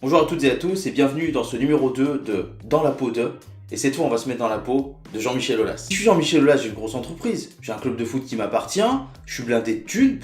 Bonjour à toutes et à tous et bienvenue dans ce numéro 2 de Dans la peau de. Et cette fois on va se mettre dans la peau de Jean-Michel Aulas. Je suis Jean-Michel Aulas, j'ai une grosse entreprise, j'ai un club de foot qui m'appartient, je suis blindé de thunes.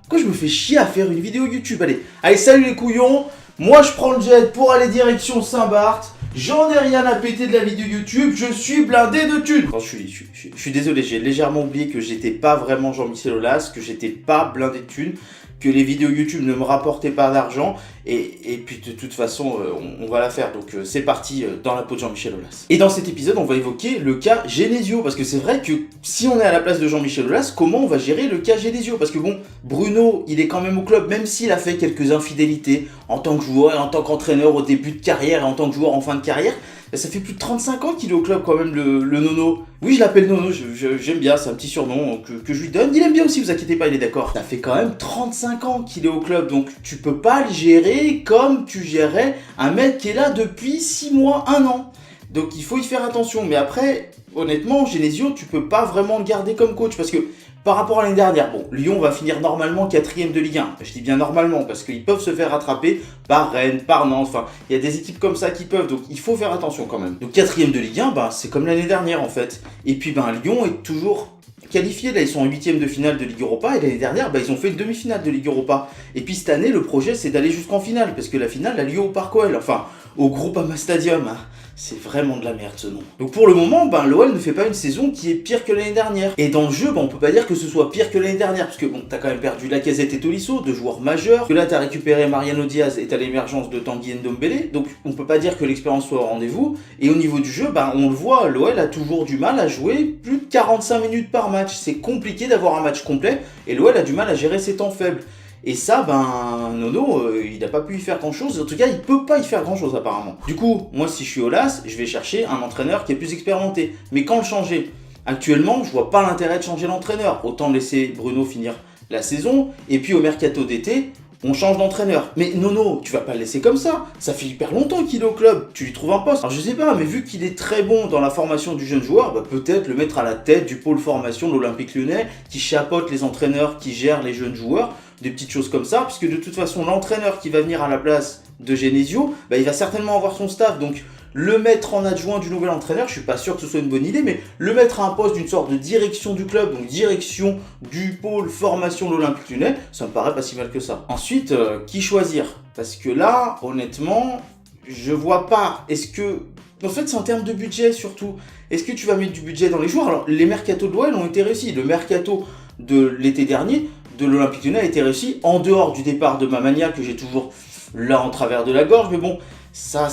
Pourquoi je me fais chier à faire une vidéo YouTube? Allez, salut les couillons, moi je prends le jet pour aller direction Saint-Barth. J'en ai rien à péter de la vidéo YouTube, je suis blindé de thunes. Je suis désolé, j'ai légèrement oublié que j'étais pas vraiment Jean-Michel Aulas, que j'étais pas blindé de thunes, que les vidéos YouTube ne me rapportaient pas d'argent, et puis de toute façon, on va la faire, donc c'est parti dans la peau de Jean-Michel Aulas. Et dans cet épisode, on va évoquer le cas Genesio, parce que c'est vrai que si on est à la place de Jean-Michel Aulas, comment on va gérer le cas Genesio? Parce que bon, Bruno, il est quand même au club, même s'il a fait quelques infidélités en tant que joueur et en tant qu'entraîneur au début de carrière et en tant que joueur en fin de carrière, ça fait plus de 35 ans qu'il est au club quand même, le Nono. Oui, je l'appelle Nono, j'aime bien, c'est un petit surnom que je lui donne. Il aime bien aussi, vous inquiétez pas, il est d'accord. Ça fait quand même 35 ans qu'il est au club, donc tu peux pas le gérer comme tu gérerais un mec qui est là depuis 6 mois, 1 an. Donc il faut y faire attention, mais après, honnêtement, Genesio, tu peux pas vraiment le garder comme coach, parce que par rapport à l'année dernière, bon, Lyon va finir normalement 4ème de Ligue 1. Je dis bien normalement, parce qu'ils peuvent se faire rattraper par Rennes, par Nantes, enfin, il y a des équipes comme ça qui peuvent, donc il faut faire attention quand même. Donc 4ème de Ligue 1, bah, c'est comme l'année dernière en fait. Et puis ben, Lyon est toujours qualifié, là ils sont en 8ème de finale de Ligue Europa, et l'année dernière, bah, ils ont fait une demi-finale de Ligue Europa. Et puis cette année, le projet c'est d'aller jusqu'en finale, parce que la finale a lieu au Parc OL, enfin, au Groupama Stadium, hein. C'est vraiment de la merde ce nom. Donc pour le moment, ben, l'OL ne fait pas une saison qui est pire que l'année dernière. Et dans le jeu, ben, on peut pas dire que ce soit pire que l'année dernière, parce que bon, t'as quand même perdu Lacazette et Tolisso, deux joueurs majeurs, que là t'as récupéré Mariano Diaz et t'as l'émergence de Tanguy Ndombele, donc on peut pas dire que l'expérience soit au rendez-vous. Et au niveau du jeu, ben, on le voit, l'OL a toujours du mal à jouer plus de 45 minutes par match. C'est compliqué d'avoir un match complet, et l'OL a du mal à gérer ses temps faibles. Et ça, ben, Nono, il n'a pas pu y faire grand chose. En tout cas, il peut pas y faire grand chose apparemment. Du coup, moi, si je suis Aulas, je vais chercher un entraîneur qui est plus expérimenté. Mais quand le changer? Actuellement, je vois pas l'intérêt de changer l'entraîneur. Autant laisser Bruno finir la saison. Et puis au mercato d'été, on change d'entraîneur. Mais Nono, tu vas pas le laisser comme ça. Ça fait hyper longtemps qu'il est au club. Tu lui trouves un poste. Alors je sais pas, mais vu qu'il est très bon dans la formation du jeune joueur, bah, peut-être le mettre à la tête du pôle formation de l'Olympique Lyonnais, qui chapeaute les entraîneurs, qui gèrent les jeunes joueurs. Des petites choses comme ça, puisque de toute façon, l'entraîneur qui va venir à la place de Genesio, bah, il va certainement avoir son staff. Donc le mettre en adjoint du nouvel entraîneur, je suis pas sûr que ce soit une bonne idée, mais le mettre à un poste d'une sorte de direction du club, donc direction du pôle formation de l'Olympique Lyonnais, ça me paraît pas si mal que ça. Ensuite, qui choisir? Parce que là, honnêtement, je vois pas. Est-ce que... En fait, c'est en termes de budget surtout. Est-ce que tu vas mettre du budget dans les joueurs? Alors, les mercatos de l'OL ont été réussis. Le mercato de l'été dernier de l'Olympique Lyonnais a été réussi en dehors du départ de Mamania, que j'ai toujours là en travers de la gorge, mais bon, ça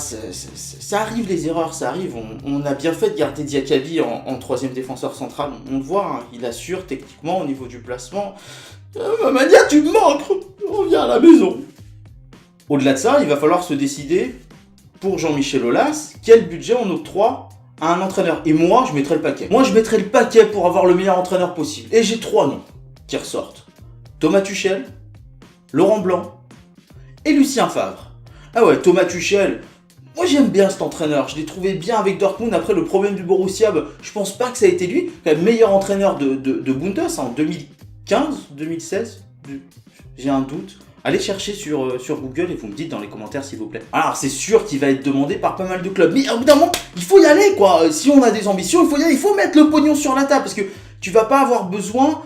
arrive, les erreurs, ça arrive. On a bien fait de garder Diakabi en troisième défenseur central, on le voit, hein, il assure techniquement au niveau du placement. Mamania, tu me manques, reviens à la maison. Au-delà de ça, il va falloir se décider pour Jean-Michel Aulas, quel budget on octroie à un entraîneur. Et moi, je mettrai le paquet. Moi, je mettrai le paquet pour avoir le meilleur entraîneur possible. Et j'ai 3 noms qui ressortent. Thomas Tuchel, Laurent Blanc et Lucien Favre. Ah ouais, Thomas Tuchel, moi j'aime bien cet entraîneur, je l'ai trouvé bien avec Dortmund. Après le problème du Borussia, bah, je pense pas que ça a été lui, quand même meilleur entraîneur de Bundes en 2015, 2016, j'ai un doute. Allez chercher sur Google et vous me dites dans les commentaires s'il vous plaît. Alors c'est sûr qu'il va être demandé par pas mal de clubs, mais évidemment il faut y aller quoi. Si on a des ambitions, il faut y aller, il faut mettre le pognon sur la table, parce que tu vas pas avoir besoin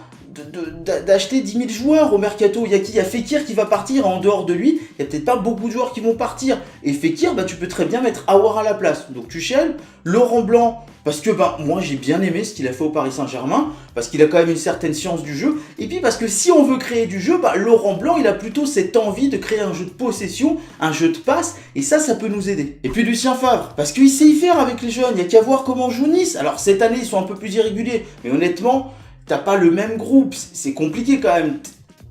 d'acheter 10 000 joueurs au mercato. Il y a qui? Il y a Fekir qui va partir, en dehors de lui, il n'y a peut-être pas beaucoup de joueurs qui vont partir. Et Fekir, bah, tu peux très bien mettre Aouar à la place. Donc Tuchel, Laurent Blanc, parce que bah, moi j'ai bien aimé ce qu'il a fait au Paris Saint-Germain, parce qu'il a quand même une certaine science du jeu, et puis parce que si on veut créer du jeu, bah, Laurent Blanc il a plutôt cette envie de créer un jeu de possession, un jeu de passe, et ça peut nous aider. Et puis Lucien Favre, parce qu'il sait y faire avec les jeunes, il n'y a qu'à voir comment joue Nice. Alors cette année ils sont un peu plus irréguliers, mais honnêtement, t'as pas le même groupe, c'est compliqué quand même.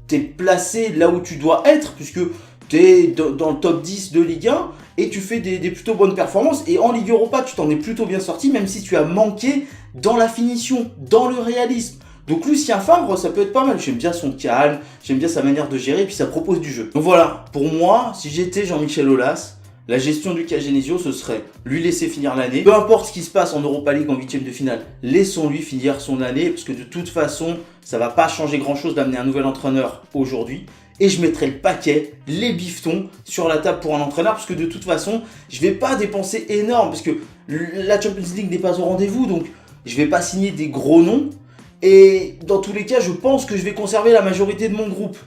T'es placé là où tu dois être, puisque t'es dans le top 10 de Ligue 1, et tu fais des plutôt bonnes performances, et en Ligue Europa, tu t'en es plutôt bien sorti, même si tu as manqué dans la finition, dans le réalisme. Donc Lucien Favre, ça peut être pas mal, j'aime bien son calme, j'aime bien sa manière de gérer, et puis ça propose du jeu. Donc voilà, pour moi, si j'étais Jean-Michel Aulas, la gestion du cas Genesio, ce serait lui laisser finir l'année. Peu importe ce qui se passe en Europa League en 8ème de finale, laissons-lui finir son année, parce que de toute façon, ça va pas changer grand-chose d'amener un nouvel entraîneur aujourd'hui. et je mettrai le paquet, les bifetons sur la table pour un entraîneur parce que de toute façon, je vais pas dépenser énorme parce que la Champions League n'est pas au rendez-vous, donc je vais pas signer des gros noms et dans tous les cas, je pense que je vais conserver la majorité de mon groupe.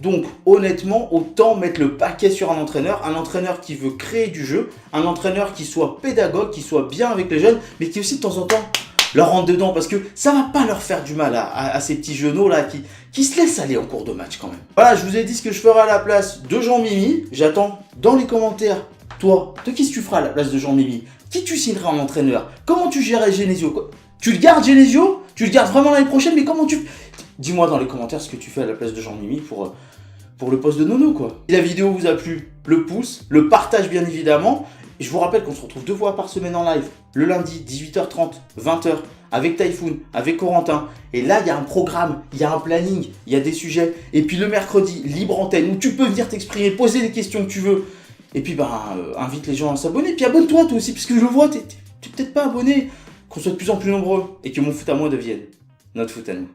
Donc honnêtement, autant mettre le paquet sur un entraîneur qui veut créer du jeu, un entraîneur qui soit pédagogue, qui soit bien avec les jeunes, mais qui aussi de temps en temps leur rentre dedans parce que ça va pas leur faire du mal à ces petits genoux là qui se laissent aller en cours de match quand même. Voilà, je vous ai dit ce que je ferai à la place de Jean-Mimi. J'attends dans les commentaires, toi, de qui tu feras à la place de Jean-Mimi? Qui tu signeras en entraîneur? Comment tu gérerais Genesio? Tu le gardes Genesio? Tu le gardes vraiment l'année prochaine? Mais comment tu... Dis-moi dans les commentaires ce que tu fais à la place de Jean-Mimi pour le poste de Nono quoi. Si la vidéo vous a plu, le pouce, le partage bien évidemment. Et je vous rappelle qu'on se retrouve 2 fois par semaine en live. Le lundi, 18h30, 20h, avec Typhoon, avec Corentin. Et là, il y a un programme, il y a un planning, il y a des sujets. Et puis le mercredi, libre antenne, où tu peux venir t'exprimer, poser les questions que tu veux. Et puis, invite les gens à s'abonner. Puis abonne-toi toi aussi, parce que je le vois, t'es peut-être pas abonné. Qu'on soit de plus en plus nombreux et que mon foot à moi devienne notre foot à nous.